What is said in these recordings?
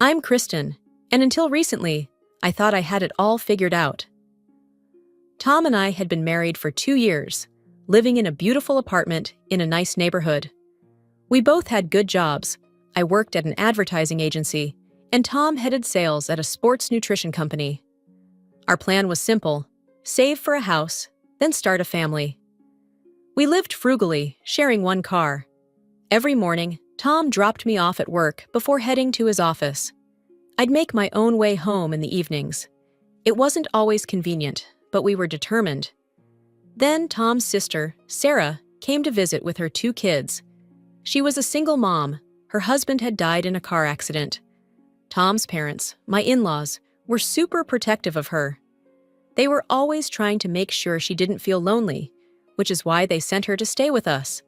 I'm Kristen, and until recently, I thought I had it all figured out. Tom and I had been married for 2 years, living in a beautiful apartment in a nice neighborhood. We both had good jobs. I worked at an advertising agency, and Tom headed sales at a sports nutrition company. Our plan was simple: save for a house, then start a family. We lived frugally, sharing one car. Every morning, Tom dropped me off at work before heading to his office. I'd make my own way home in the evenings. It wasn't always convenient, but we were determined. Then Tom's sister, Sarah, came to visit with her 2 kids. She was a single mom. Her husband had died in a car accident. Tom's parents, my in-laws, were super protective of her. They were always trying to make sure she didn't feel lonely, which is why they sent her to stay with us.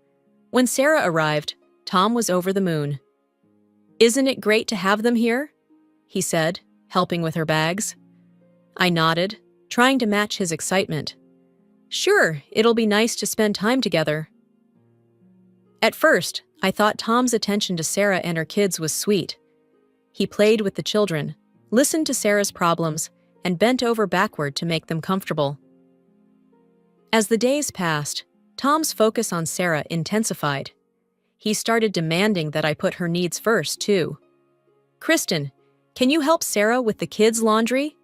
When Sarah arrived, Tom was over the moon. "Isn't it great to have them here?" he said, helping with her bags. I nodded, trying to match his excitement. "Sure, it'll be nice to spend time together." At first, I thought Tom's attention to Sarah and her kids was sweet. He played with the children, listened to Sarah's problems, and bent over backward to make them comfortable. As the days passed, Tom's focus on Sarah intensified. He started demanding that I put her needs first, too. "Kristen, can you help Sarah with the kids' laundry?"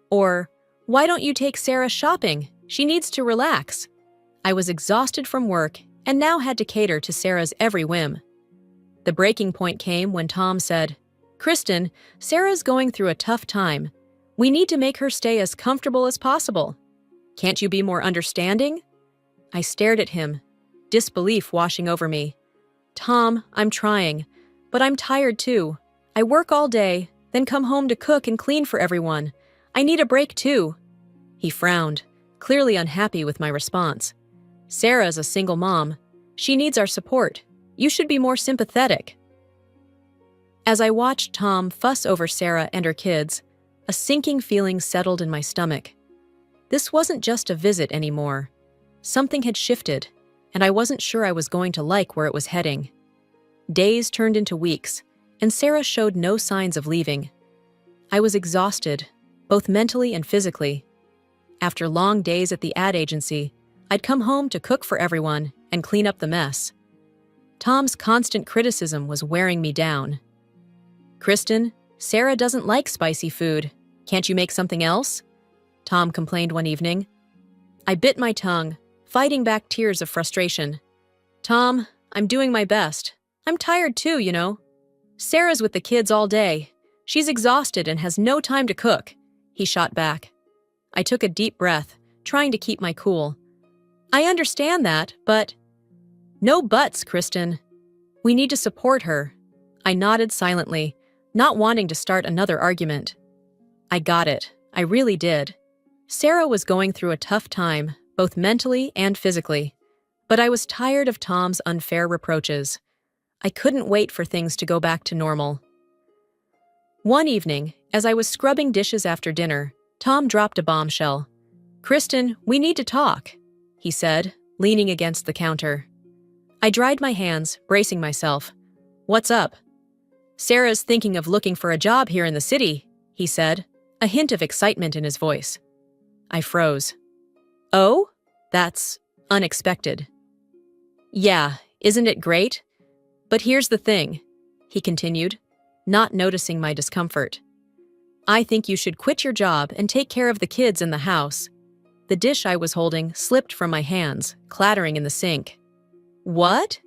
Or, "Why don't you take Sarah shopping? She needs to relax." I was exhausted from work and now had to cater to Sarah's every whim. The breaking point came when Tom said, "Kristen, Sarah's going through a tough time. We need to make her stay as comfortable as possible. Can't you be more understanding?" I stared at him, disbelief washing over me. "Tom, I'm trying, but I'm tired too. I work all day, then come home to cook and clean for everyone. I need a break too." He frowned, clearly unhappy with my response. "Sarah's a single mom. She needs our support. You should be more sympathetic." As I watched Tom fuss over Sarah and her kids, a sinking feeling settled in my stomach. This wasn't just a visit anymore. Something had shifted, and I wasn't sure I was going to like where it was heading. Days turned into weeks, and Sarah showed no signs of leaving. I was exhausted, both mentally and physically. After long days at the ad agency, I'd come home to cook for everyone and clean up the mess. Tom's constant criticism was wearing me down. "Kristen, Sarah doesn't like spicy food. Can't you make something else?" Tom complained one evening. I bit my tongue, fighting back tears of frustration. "Tom, I'm doing my best. I'm tired too, you know. Sarah's with the kids all day. She's exhausted and has no time to cook," he shot back. I took a deep breath, trying to keep my cool. "I understand that, but—" "No buts, Kristen. We need to support her." I nodded silently, not wanting to start another argument. I got it. I really did. Sarah was going through a tough time, both mentally and physically. But I was tired of Tom's unfair reproaches. I couldn't wait for things to go back to normal. One evening, as I was scrubbing dishes after dinner, Tom dropped a bombshell. "Kristen, we need to talk," he said, leaning against the counter. I dried my hands, bracing myself. "What's up?" "Sarah's thinking of looking for a job here in the city," he said, a hint of excitement in his voice. I froze. "Oh? That's unexpected." "Yeah, isn't it great? But here's the thing," he continued, not noticing my discomfort. "I think you should quit your job and take care of the kids in the house." The dish I was holding slipped from my hands, clattering in the sink. "What?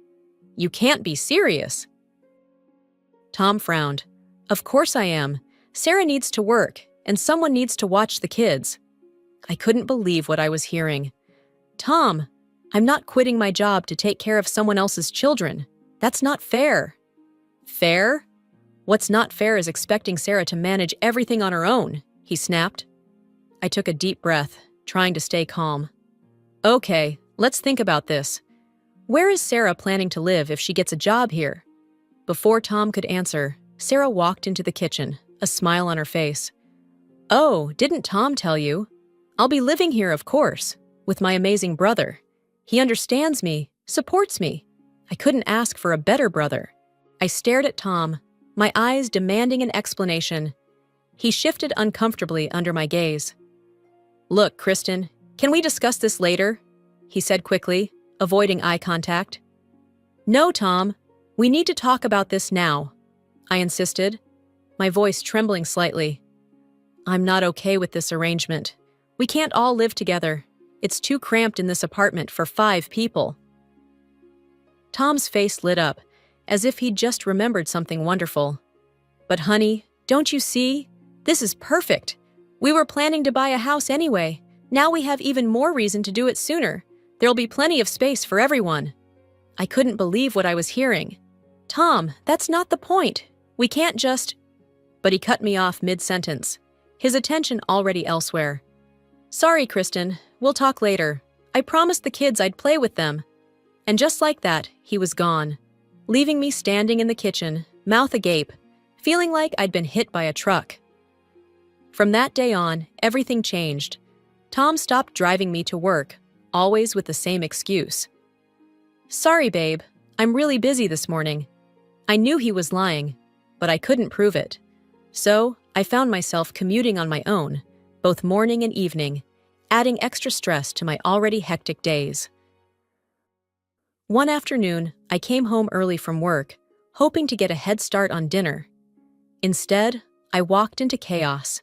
You can't be serious." Tom frowned. "Of course I am. Sarah needs to work, and someone needs to watch the kids." I couldn't believe what I was hearing. "Tom, I'm not quitting my job to take care of someone else's children. That's not fair." "Fair? What's not fair is expecting Sarah to manage everything on her own," he snapped. I took a deep breath, trying to stay calm. "Okay, let's think about this. Where is Sarah planning to live if she gets a job here?" Before Tom could answer, Sarah walked into the kitchen, a smile on her face. "Oh, didn't Tom tell you? I'll be living here, of course, with my amazing brother. He understands me, supports me. I couldn't ask for a better brother." I stared at Tom, my eyes demanding an explanation. He shifted uncomfortably under my gaze. "Look, Kristen, can we discuss this later?" he said quickly, avoiding eye contact. "No, Tom, we need to talk about this now," I insisted, my voice trembling slightly. "I'm not okay with this arrangement. We can't all live together. It's too cramped in this apartment for 5 people." Tom's face lit up, as if he'd just remembered something wonderful. "But honey, don't you see? This is perfect. We were planning to buy a house anyway. Now we have even more reason to do it sooner. There'll be plenty of space for everyone." I couldn't believe what I was hearing. "Tom, that's not the point. We can't just—" But he cut me off mid-sentence, his attention already elsewhere. "Sorry, Kristen, we'll talk later. I promised the kids I'd play with them." And just like that, he was gone, leaving me standing in the kitchen, mouth agape, feeling like I'd been hit by a truck. From that day on, everything changed. Tom stopped driving me to work, always with the same excuse. "Sorry, babe, I'm really busy this morning." I knew he was lying, but I couldn't prove it. So, I found myself commuting on my own, both morning and evening, adding extra stress to my already hectic days. One afternoon, I came home early from work, hoping to get a head start on dinner. Instead, I walked into chaos.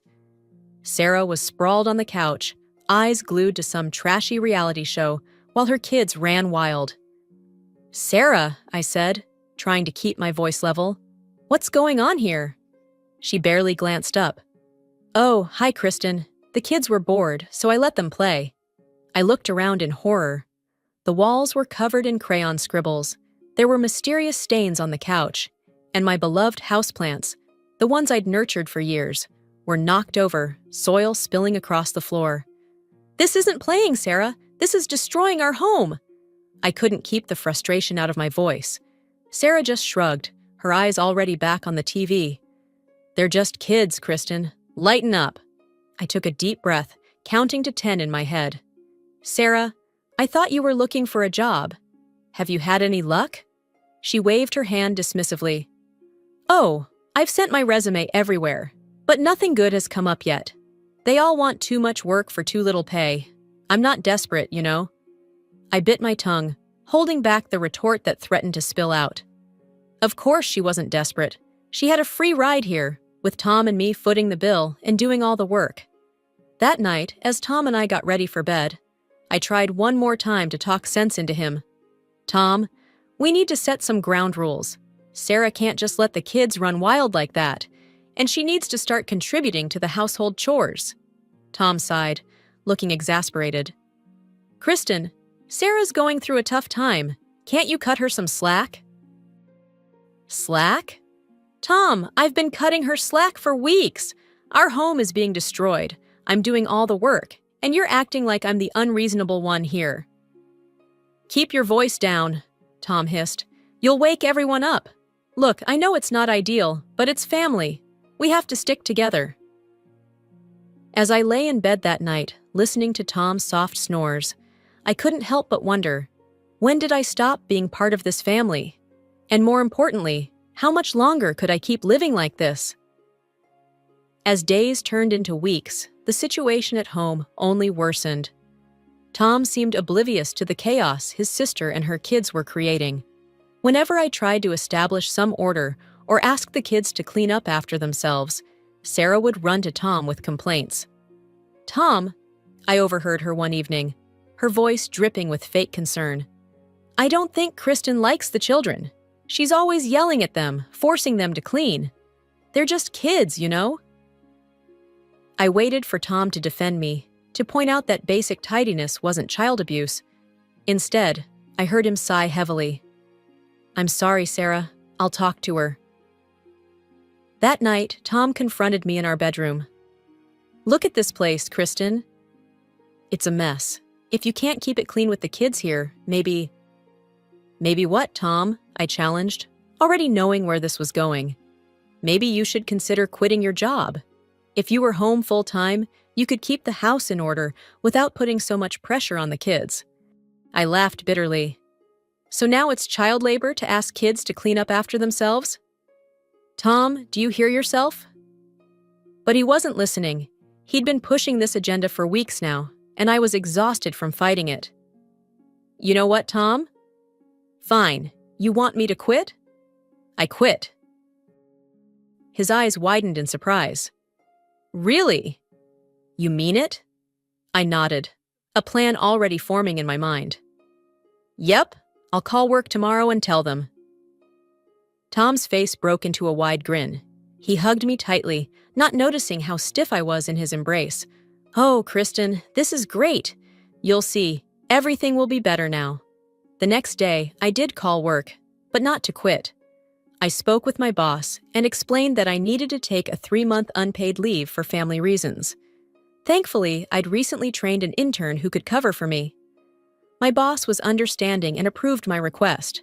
Sarah was sprawled on the couch, eyes glued to some trashy reality show, while her kids ran wild. "Sarah," I said, trying to keep my voice level, "what's going on here?" She barely glanced up. "Oh, hi, Kristen. The kids were bored, so I let them play." I looked around in horror. The walls were covered in crayon scribbles. There were mysterious stains on the couch, and my beloved houseplants, the ones I'd nurtured for years, were knocked over, soil spilling across the floor. "This isn't playing, Sarah. This is destroying our home." I couldn't keep the frustration out of my voice. Sarah just shrugged, her eyes already back on the TV. "They're just kids, Kristen. Lighten up." I took a deep breath, counting to 10 in my head. "Sarah, I thought you were looking for a job. Have you had any luck?" She waved her hand dismissively. "Oh, I've sent my resume everywhere, but nothing good has come up yet. They all want too much work for too little pay. I'm not desperate, you know." I bit my tongue, holding back the retort that threatened to spill out. Of course she wasn't desperate. She had a free ride here, with Tom and me footing the bill and doing all the work. That night, as Tom and I got ready for bed, I tried one more time to talk sense into him. "Tom, we need to set some ground rules. Sarah can't just let the kids run wild like that, and she needs to start contributing to the household chores." Tom sighed, looking exasperated. "Kristen, Sarah's going through a tough time. Can't you cut her some slack?" "Slack? Tom, I've been cutting her slack for weeks. Our home is being destroyed. I'm doing all the work, and you're acting like I'm the unreasonable one here." "Keep your voice down," Tom hissed. "You'll wake everyone up. Look, I know it's not ideal, but it's family. We have to stick together." As I lay in bed that night, listening to Tom's soft snores, I couldn't help but wonder, when did I stop being part of this family? And more importantly, how much longer could I keep living like this? As days turned into weeks, the situation at home only worsened. Tom seemed oblivious to the chaos his sister and her kids were creating. Whenever I tried to establish some order or ask the kids to clean up after themselves, Sarah would run to Tom with complaints. "Tom," I overheard her one evening, her voice dripping with fake concern, "I don't think Kristen likes the children. She's always yelling at them, forcing them to clean. They're just kids, you know?" I waited for Tom to defend me, to point out that basic tidiness wasn't child abuse. Instead, I heard him sigh heavily. "I'm sorry, Sarah. I'll talk to her." That night, Tom confronted me in our bedroom. "Look at this place, Kristen. It's a mess. If you can't keep it clean with the kids here, maybe—" "Maybe what, Tom?" I challenged, already knowing where this was going. "Maybe you should consider quitting your job. If you were home full-time, you could keep the house in order without putting so much pressure on the kids." I laughed bitterly. "So now it's child labor to ask kids to clean up after themselves?" Tom, do you hear yourself? But he wasn't listening. He'd been pushing this agenda for weeks now, and I was exhausted from fighting it. You know what, Tom? Fine. You want me to quit? I quit. His eyes widened in surprise. Really? You mean it? I nodded, a plan already forming in my mind. Yep, I'll call work tomorrow and tell them. Tom's face broke into a wide grin. He hugged me tightly, not noticing how stiff I was in his embrace. Oh, Kristen, this is great. You'll see, everything will be better now. The next day, I did call work, but not to quit. I spoke with my boss and explained that I needed to take a 3-month unpaid leave for family reasons. Thankfully, I'd recently trained an intern who could cover for me. My boss was understanding and approved my request.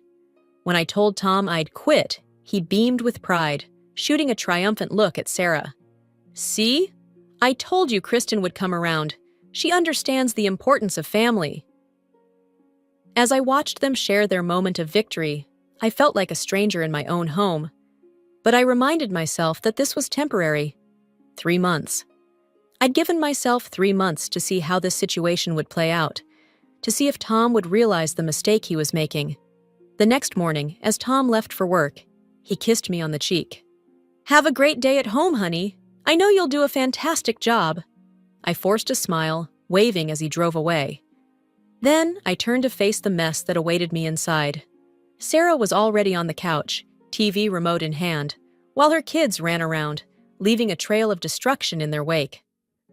When I told Tom I'd quit, he beamed with pride, shooting a triumphant look at Sarah. See? I told you Kristen would come around. She understands the importance of family. As I watched them share their moment of victory, I felt like a stranger in my own home. But I reminded myself that this was temporary. 3 months. I'd given myself 3 months to see how this situation would play out, to see if Tom would realize the mistake he was making. The next morning, as Tom left for work, he kissed me on the cheek. Have a great day at home, honey. I know you'll do a fantastic job. I forced a smile, waving as he drove away. Then I turned to face the mess that awaited me inside. Sarah was already on the couch, TV remote in hand, while her kids ran around, leaving a trail of destruction in their wake.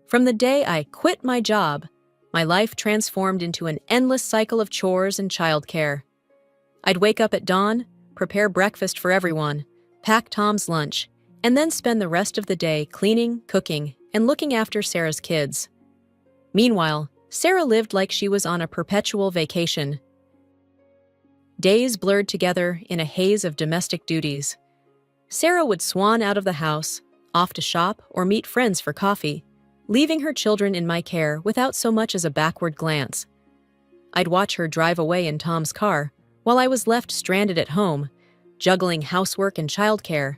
From the day I quit my job, my life transformed into an endless cycle of chores and childcare. I'd wake up at dawn, prepare breakfast for everyone, pack Tom's lunch, and then spend the rest of the day cleaning, cooking, and looking after Sarah's kids. Meanwhile, Sarah lived like she was on a perpetual vacation. Days blurred together in a haze of domestic duties. Sarah would swan out of the house, off to shop or meet friends for coffee, leaving her children in my care without so much as a backward glance. I'd watch her drive away in Tom's car, while I was left stranded at home, juggling housework and childcare.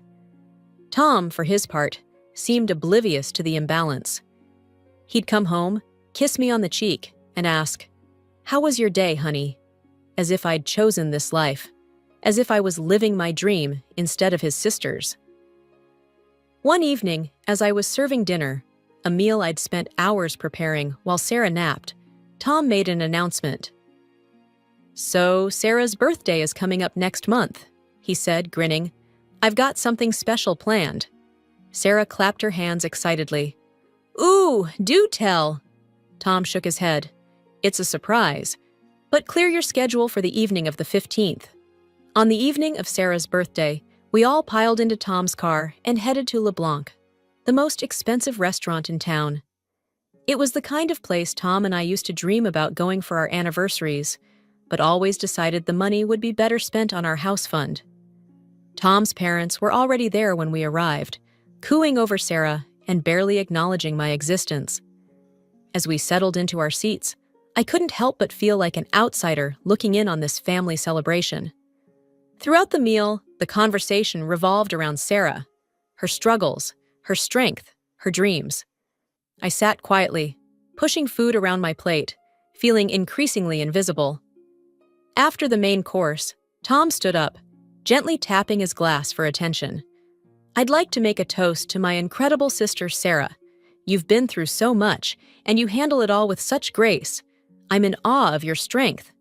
Tom, for his part, seemed oblivious to the imbalance. He'd come home, kiss me on the cheek, and ask, "How was your day, honey?" As if I'd chosen this life, as if I was living my dream instead of his sister's. One evening, as I was serving dinner, a meal I'd spent hours preparing while Sarah napped, Tom made an announcement. "So, Sarah's birthday is coming up next month," he said, grinning. "I've got something special planned." Sarah clapped her hands excitedly. "Ooh, do tell!" Tom shook his head. "It's a surprise, but clear your schedule for the evening of the 15th. On the evening of Sarah's birthday, we all piled into Tom's car and headed to LeBlanc, the most expensive restaurant in town. It was the kind of place Tom and I used to dream about going for our anniversaries, but always decided the money would be better spent on our house fund. Tom's parents were already there when we arrived, cooing over Sarah and barely acknowledging my existence. As we settled into our seats, I couldn't help but feel like an outsider looking in on this family celebration. Throughout the meal, the conversation revolved around Sarah, her struggles, her strength, her dreams. I sat quietly, pushing food around my plate, feeling increasingly invisible. After the main course, Tom stood up, gently tapping his glass for attention. "I'd like to make a toast to my incredible sister, Sarah. You've been through so much, and you handle it all with such grace. I'm in awe of your strength."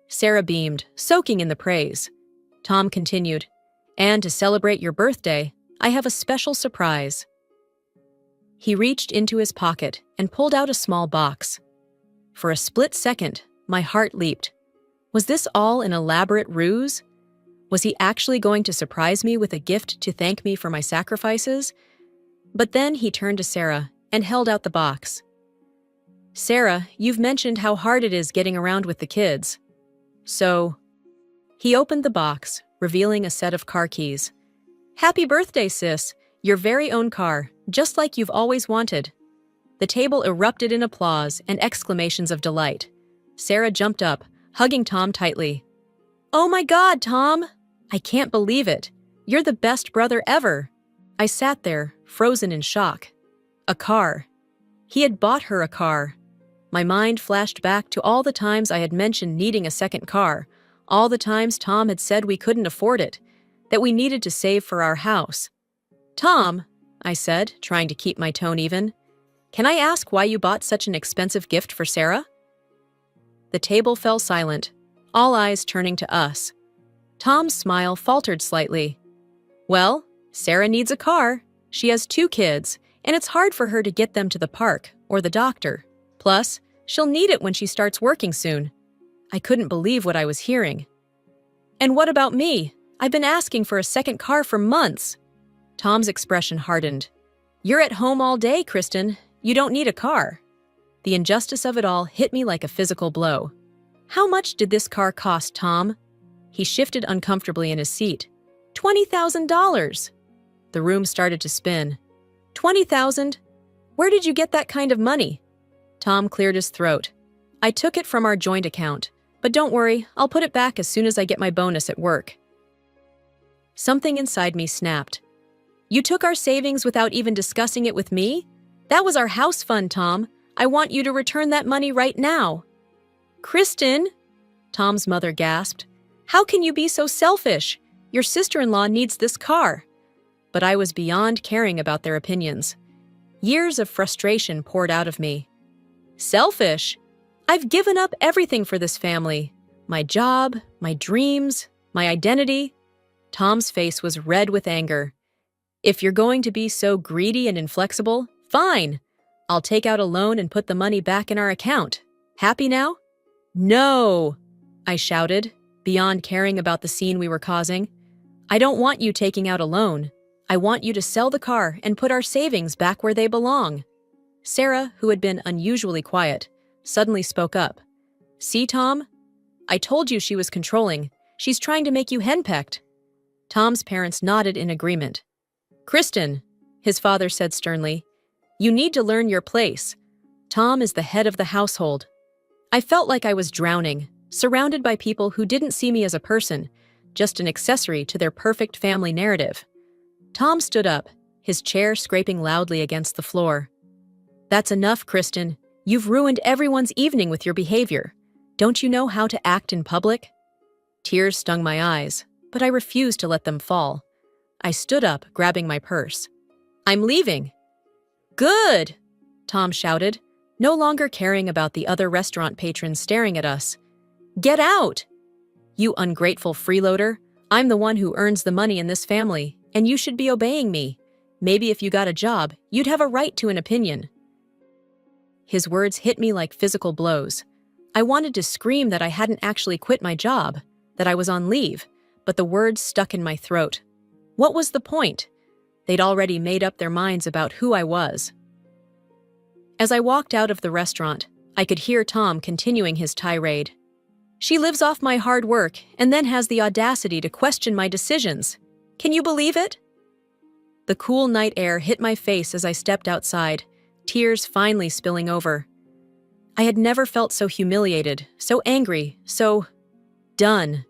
Sarah beamed, soaking in the praise. Tom continued, "And to celebrate your birthday, I have a special surprise." He reached into his pocket and pulled out a small box. For a split second, my heart leaped. Was this all an elaborate ruse? Was he actually going to surprise me with a gift to thank me for my sacrifices? But then he turned to Sarah and held out the box. "Sarah, you've mentioned how hard it is getting around with the kids. So..." He opened the box, revealing a set of car keys. "Happy birthday, sis! Your very own car, just like you've always wanted." The table erupted in applause and exclamations of delight. Sarah jumped up, hugging Tom tightly. "Oh my God, Tom! I can't believe it. You're the best brother ever." I sat there, frozen in shock. A car. He had bought her a car. My mind flashed back to all the times I had mentioned needing a second car, all the times Tom had said we couldn't afford it, that we needed to save for our house. "Tom," I said, trying to keep my tone even, "can I ask why you bought such an expensive gift for Sarah?" The table fell silent, all eyes turning to us. Tom's smile faltered slightly. "Well, Sarah needs a car. She has 2 kids, and it's hard for her to get them to the park or the doctor. Plus, she'll need it when she starts working soon." I couldn't believe what I was hearing. "And what about me? I've been asking for a second car for months." Tom's expression hardened. "You're at home all day, Kristen. You don't need a car." The injustice of it all hit me like a physical blow. "How much did this car cost, Tom?" He shifted uncomfortably in his seat. $20,000. The room started to spin. $20,000? Where did you get that kind of money? Tom cleared his throat. "I took it from our joint account, but don't worry, I'll put it back as soon as I get my bonus at work." Something inside me snapped. "You took our savings without even discussing it with me? That was our house fund, Tom. I want you to return that money right now." "Kristen," Tom's mother gasped, "how can you be so selfish? Your sister-in-law needs this car." But I was beyond caring about their opinions. Years of frustration poured out of me. "Selfish? I've given up everything for this family. My job, my dreams, my identity." Tom's face was red with anger. "If you're going to be so greedy and inflexible, fine. I'll take out a loan and put the money back in our account. Happy now?" "No!" I shouted, beyond caring about the scene we were causing. "I don't want you taking out a loan. I want you to sell the car and put our savings back where they belong." Sarah, who had been unusually quiet, suddenly spoke up. "See, Tom? I told you she was controlling. She's trying to make you henpecked." Tom's parents nodded in agreement. "Kristen," his father said sternly, "you need to learn your place. Tom is the head of the household." I felt like I was drowning, surrounded by people who didn't see me as a person, just an accessory to their perfect family narrative. Tom stood up, his chair scraping loudly against the floor. "That's enough, Kristen. You've ruined everyone's evening with your behavior. Don't you know how to act in public?" Tears stung my eyes, but I refused to let them fall. I stood up, grabbing my purse. "I'm leaving." "Good!" Tom shouted, no longer caring about the other restaurant patrons staring at us. "Get out!" "You ungrateful freeloader. I'm the one who earns the money in this family, and you should be obeying me. Maybe if you got a job, you'd have a right to an opinion." His words hit me like physical blows. I wanted to scream that I hadn't actually quit my job, that I was on leave, but the words stuck in my throat. What was the point? They'd already made up their minds about who I was. As I walked out of the restaurant, I could hear Tom continuing his tirade. "She lives off my hard work and then has the audacity to question my decisions. Can you believe it?" The cool night air hit my face as I stepped outside, tears finally spilling over. I had never felt so humiliated, so angry, so done.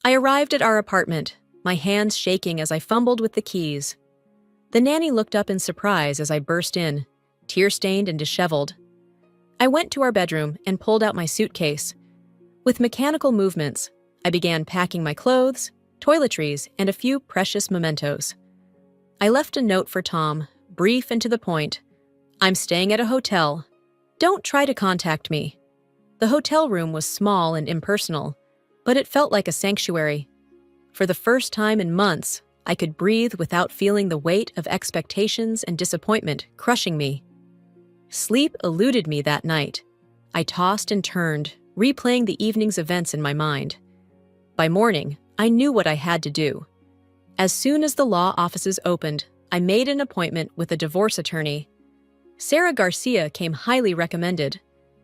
I arrived at our apartment, my hands shaking as I fumbled with the keys. The nanny looked up in surprise as I burst in, tear-stained and disheveled. I went to our bedroom and pulled out my suitcase. With mechanical movements, I began packing my clothes, toiletries, and a few precious mementos. I left a note for Tom, brief and to the point. "I'm staying at a hotel. Don't try to contact me." The hotel room was small and impersonal, but it felt like a sanctuary. For the first time in months, I could breathe without feeling the weight of expectations and disappointment crushing me. Sleep eluded me that night. I tossed and turned, replaying the evening's events in my mind. By morning, I knew what I had to do. As soon as the law offices opened, I made an appointment with a divorce attorney. Sarah Garcia came highly recommended,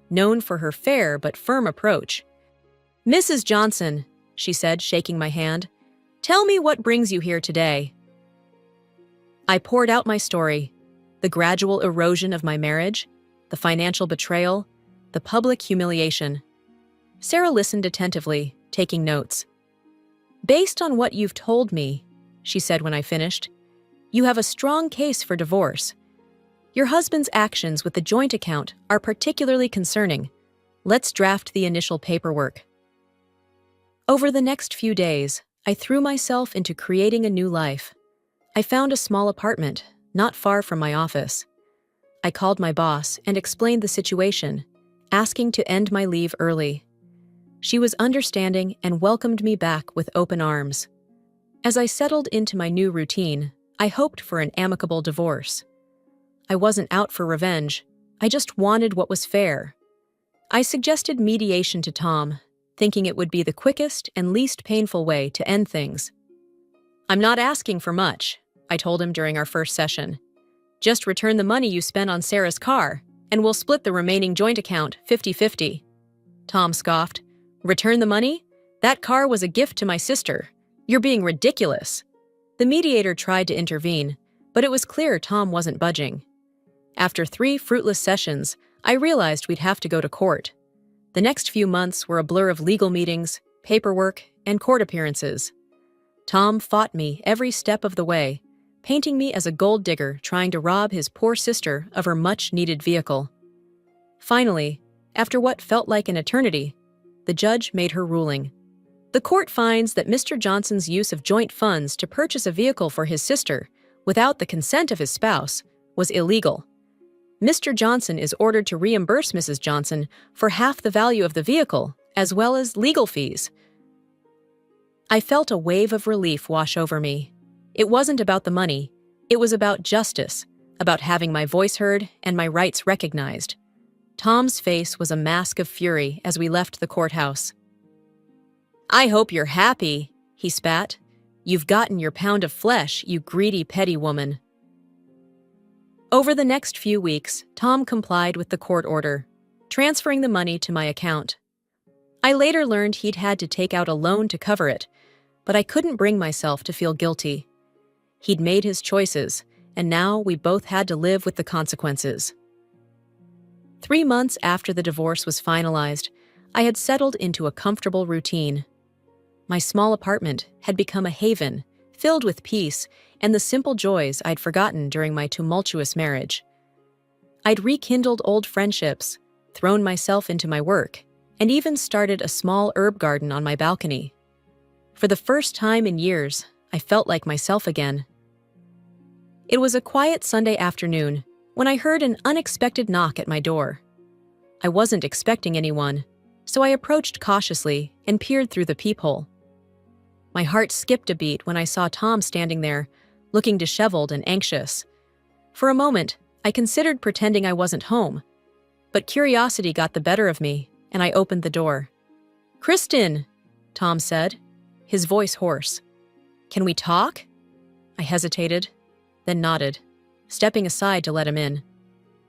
known for her fair but firm approach. "Mrs. Johnson," she said, shaking my hand, "tell me what brings you here today." I poured out my story, the gradual erosion of my marriage, the financial betrayal, the public humiliation. Sarah listened attentively, taking notes. "Based on what you've told me," she said when I finished, "you have a strong case for divorce. Your husband's actions with the joint account are particularly concerning. Let's draft the initial paperwork." Over the next few days, I threw myself into creating a new life. I found a small apartment, not far from my office. I called my boss and explained the situation, asking to end my leave early. She was understanding and welcomed me back with open arms. As I settled into my new routine, I hoped for an amicable divorce. I wasn't out for revenge, I just wanted what was fair. I suggested mediation to Tom, thinking it would be the quickest and least painful way to end things. "I'm not asking for much," I told him during our first session. "Just return the money you spent on Sarah's car, and we'll split the remaining joint account 50-50. Tom scoffed. "Return the money? That car was a gift to my sister. You're being ridiculous." The mediator tried to intervene, but it was clear Tom wasn't budging. After 3 fruitless sessions, I realized we'd have to go to court. The next few months were a blur of legal meetings, paperwork, and court appearances. Tom fought me every step of the way, painting me as a gold digger trying to rob his poor sister of her much-needed vehicle. Finally, after what felt like an eternity, the judge made her ruling. The court finds that Mr. Johnson's use of joint funds to purchase a vehicle for his sister, without the consent of his spouse, was illegal. Mr. Johnson is ordered to reimburse Mrs. Johnson for half the value of the vehicle, as well as legal fees. I felt a wave of relief wash over me. It wasn't about the money. It was about justice, about having my voice heard and my rights recognized. Tom's face was a mask of fury as we left the courthouse. "I hope you're happy," he spat. "You've gotten your pound of flesh, you greedy, petty woman." Over the next few weeks, Tom complied with the court order, transferring the money to my account. I later learned he'd had to take out a loan to cover it, but I couldn't bring myself to feel guilty. He'd made his choices, and now we both had to live with the consequences. 3 months after the divorce was finalized, I had settled into a comfortable routine. My small apartment had become a haven, filled with peace and the simple joys I'd forgotten during my tumultuous marriage. I'd rekindled old friendships, thrown myself into my work, and even started a small herb garden on my balcony. For the first time in years, I felt like myself again. It was a quiet Sunday afternoon when I heard an unexpected knock at my door. I wasn't expecting anyone, so I approached cautiously and peered through the peephole. My heart skipped a beat when I saw Tom standing there, looking disheveled and anxious. For a moment, I considered pretending I wasn't home, but curiosity got the better of me, and I opened the door. "Kristen," Tom said, his voice hoarse. "Can we talk?" I hesitated, then nodded, stepping aside to let him in.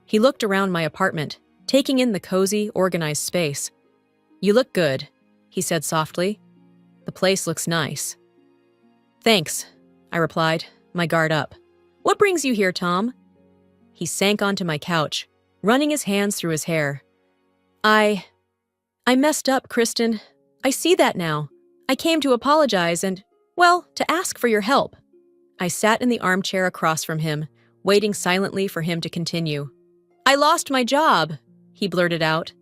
He looked around my apartment, taking in the cozy, organized space. "You look good," he said softly. "The place looks nice." "Thanks," I replied, my guard up. "What brings you here, Tom?" He sank onto my couch, running his hands through his hair. I messed up, Kristen. I see that now. I came to apologize and, well, to ask for your help." I sat in the armchair across from him, waiting silently for him to continue. "I lost my job," he blurted out.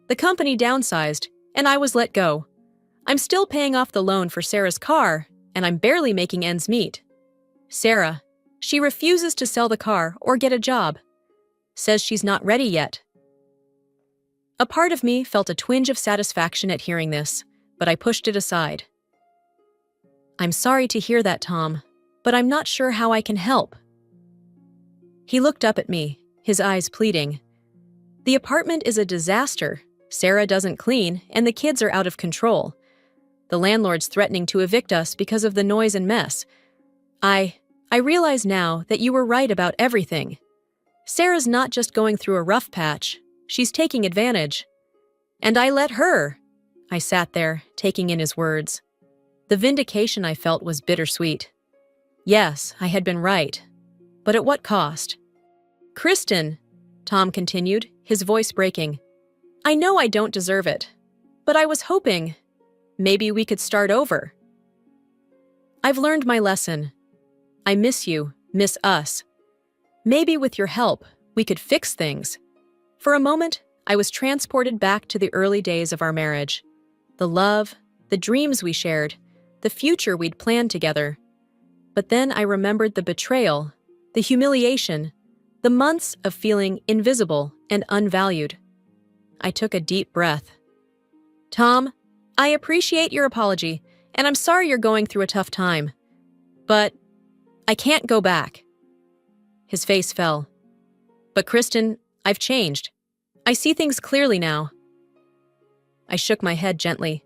"The company downsized, and I was let go. I'm still paying off the loan for Sarah's car, and I'm barely making ends meet. Sarah, she refuses to sell the car or get a job. Says she's not ready yet." A part of me felt a twinge of satisfaction at hearing this, but I pushed it aside. "I'm sorry to hear that, Tom, but I'm not sure how I can help." He looked up at me, his eyes pleading. "The apartment is a disaster. Sarah doesn't clean, and the kids are out of control. The landlord's threatening to evict us because of the noise and mess. I realize now that you were right about everything. Sarah's not just going through a rough patch, she's taking advantage. And I let her." I sat there, taking in his words. The vindication I felt was bittersweet. Yes, I had been right. But at what cost? "Kristen," Tom continued, his voice breaking, "I know I don't deserve it, but I was hoping maybe we could start over." I've learned my lesson. I miss you, miss us. Maybe with your help, we could fix things. For a moment, I was transported back to the early days of our marriage. The love, the dreams we shared, the future we'd planned together. But then I remembered the betrayal, the humiliation, the months of feeling invisible and unvalued. I took a deep breath. Tom, I appreciate your apology, and I'm sorry you're going through a tough time. But I can't go back. His face fell. But Kristen, I've changed. I see things clearly now. I shook my head gently.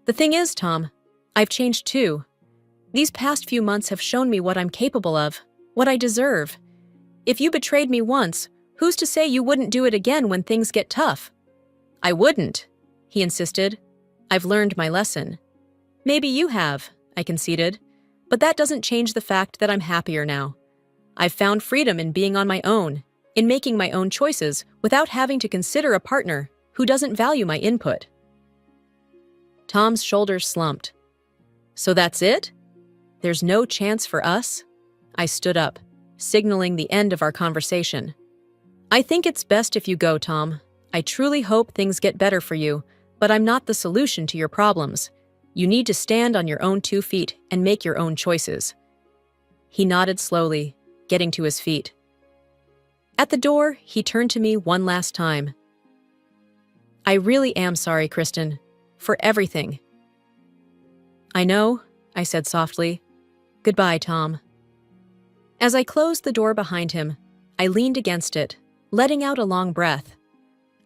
The thing is, Tom, I've changed too. These past few months have shown me what I'm capable of, what I deserve. If you betrayed me once, who's to say you wouldn't do it again when things get tough? I wouldn't, he insisted. I've learned my lesson. Maybe you have, I conceded, but that doesn't change the fact that I'm happier now. I've found freedom in being on my own, in making my own choices without having to consider a partner who doesn't value my input. Tom's shoulders slumped. So that's it? There's no chance for us? I stood up, signaling the end of our conversation. I think it's best if you go, Tom. I truly hope things get better for you, but I'm not the solution to your problems. You need to stand on your own 2 feet and make your own choices. He nodded slowly, getting to his feet. At the door, he turned to me one last time. I really am sorry, Kristen, for everything. I know, I said softly. Goodbye, Tom. As I closed the door behind him, I leaned against it, letting out a long breath.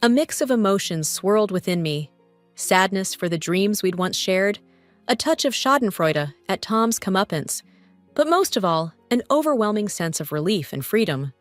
A mix of emotions swirled within me. Sadness for the dreams we'd once shared, a touch of schadenfreude at Tom's comeuppance, but most of all, an overwhelming sense of relief and freedom.